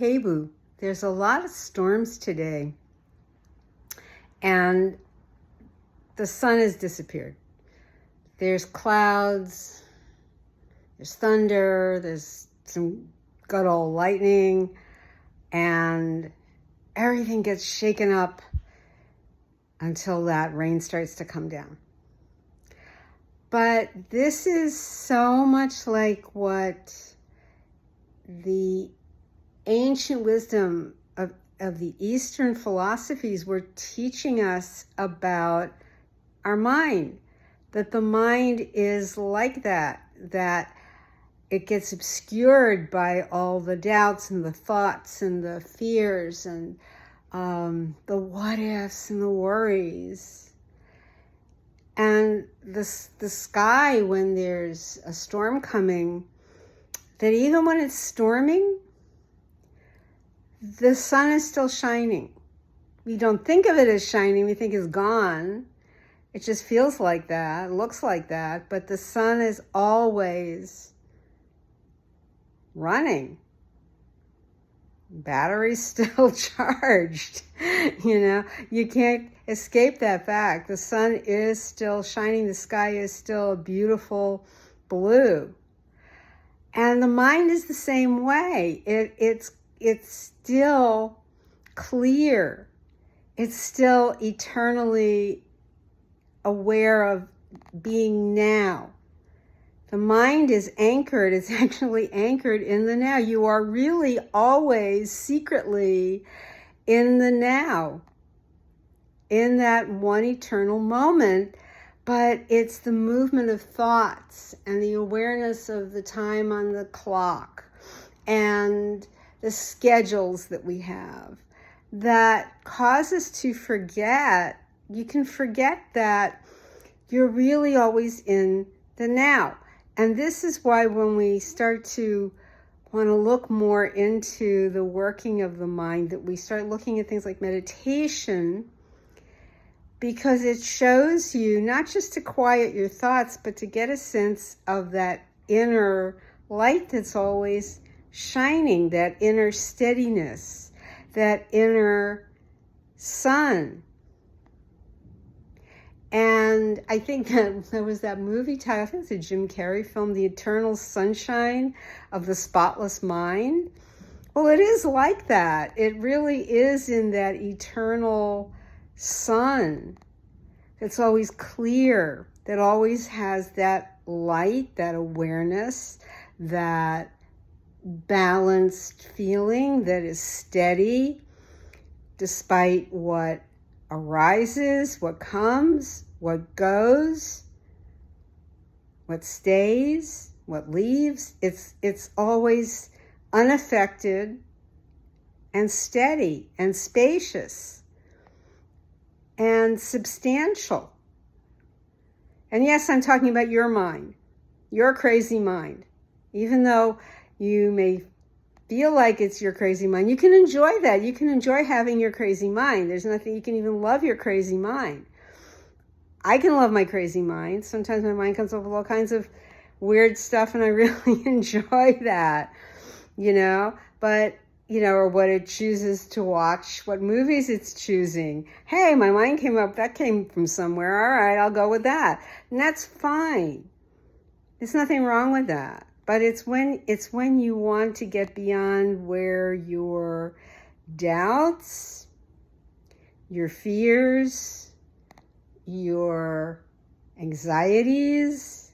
Hey Boo, there's a lot of storms today, and the sun has disappeared. There's clouds, there's thunder, there's some good old lightning, and everything gets shaken up until that rain starts to come down. But this is so much like what the ancient wisdom of the Eastern philosophies were teaching us about our mind, that the mind is like that it gets obscured by all the doubts and the thoughts and the fears and the what ifs and the worries. And the sky, when there's a storm coming, that even when it's storming, the sun is still shining. We don't think of it as shining, we think it's gone. It just feels like that, looks like that, but the sun is always running. Battery's still charged. You can't escape that fact. The sun is still shining, the sky is still a beautiful blue. And the mind is the same way. It's still clear. It's still eternally aware of being now. The mind is anchored. It's actually anchored in the now. You are really always secretly in the now, in that one eternal moment. But it's the movement of thoughts and the awareness of the time on the clock and the schedules that we have that cause us to forget. You can forget that you're really always in the now. And this is why when we start to want to look more into the working of the mind, that we start looking at things like meditation, because it shows you not just to quiet your thoughts, but to get a sense of that inner light that's always shining, that inner steadiness, that inner sun. And I think that there was that movie title, I think it's a Jim Carrey film, The Eternal Sunshine of the Spotless Mind. Well, it is like that. It really is in that eternal sun that's always clear, that always has that light, that awareness, that balanced feeling that is steady despite what arises, what comes, what goes, what stays, what leaves. It's always unaffected and steady and spacious and substantial. And yes, I'm talking about your mind, your crazy mind. Even though you may feel like it's your crazy mind, you can enjoy that. You can enjoy having your crazy mind. There's nothing, you can even love your crazy mind. I can love my crazy mind. Sometimes my mind comes up with all kinds of weird stuff and I really enjoy that, but, or what it chooses to watch, what movies it's choosing. Hey, my mind came up, that came from somewhere. All right, I'll go with that. And that's fine. There's nothing wrong with that. But it's when you want to get beyond where your doubts, your fears, your anxieties,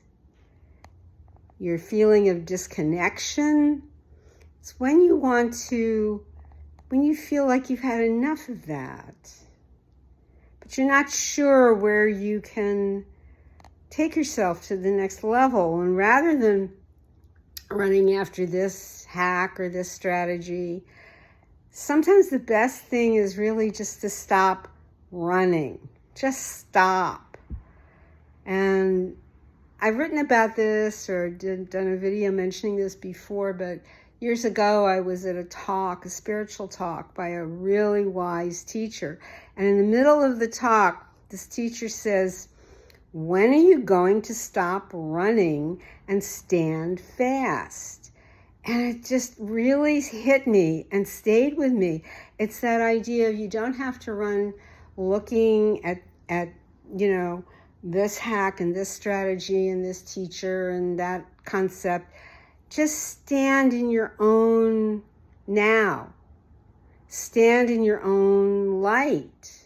your feeling of disconnection. It's when you feel like you've had enough of that, but you're not sure where you can take yourself to the next level. And rather than running after this hack or this strategy, sometimes the best thing is really just to stop running. Just stop. And I've written about this or done a video mentioning this before, but years ago I was at a spiritual talk by a really wise teacher. And in the middle of the talk, this teacher says, "When are you going to stop running and stand fast?" And it just really hit me and stayed with me. It's that idea of you don't have to run looking at this hack and this strategy and this teacher and that concept. Just stand in your own now. Stand in your own light.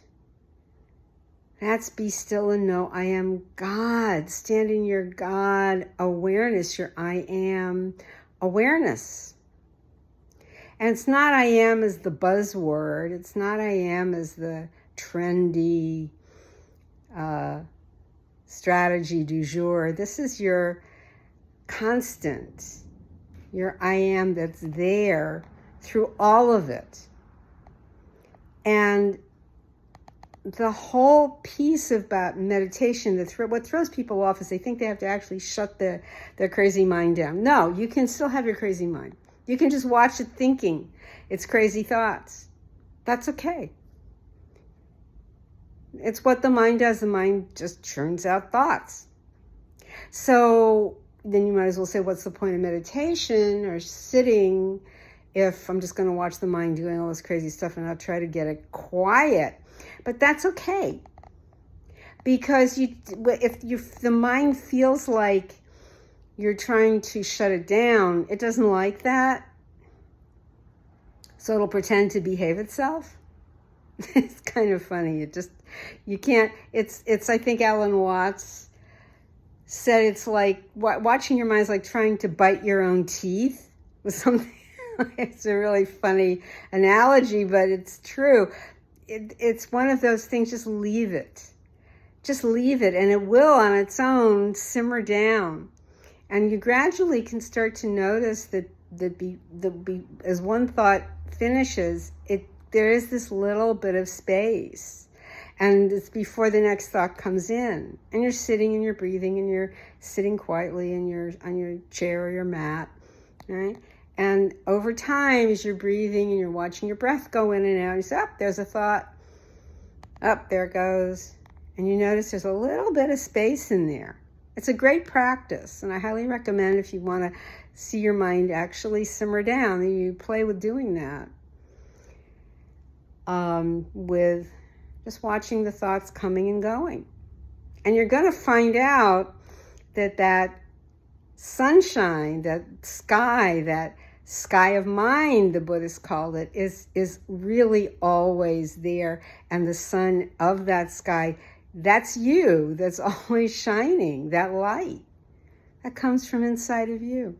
That's be still and know I am God. Stand in your God awareness, your I am awareness. And it's not I am as the buzzword. It's not I am as the trendy strategy du jour. This is your constant, your I am that's there through all of it. And the whole piece about meditation, what throws people off is they think they have to actually shut their crazy mind down. No, you can still have your crazy mind. You can just watch it thinking its crazy thoughts. That's okay. It's what the mind does. The mind just churns out thoughts. So then you might as well say, what's the point of meditation or sitting if I'm just going to watch the mind doing all this crazy stuff and I'll try to get it quiet? But that's okay, because if the mind feels like you're trying to shut it down, it doesn't like that, so it'll pretend to behave itself. It's kind of funny. You can't. It's. I think Alan Watts said it's like watching your mind is like trying to bite your own teeth with something. It's a really funny analogy, but it's true. It's one of those things, just leave it. Just leave it, and it will on its own simmer down. And you gradually can start to notice that as one thought finishes, there is this little bit of space. And it's before the next thought comes in. And you're sitting and you're breathing and you're sitting quietly on your chair or your mat, right? And over time, as you're breathing and you're watching your breath go in and out, you say, oh, there's a thought. Up, there it goes. And you notice there's a little bit of space in there. It's a great practice. And I highly recommend, if you want to see your mind actually simmer down, that you play with doing that. With just watching the thoughts coming and going. And you're going to find out that sunshine, that sky of mind, the Buddhists called it, is really always there. And the sun of that sky, that's you, that's always shining, that light that comes from inside of you.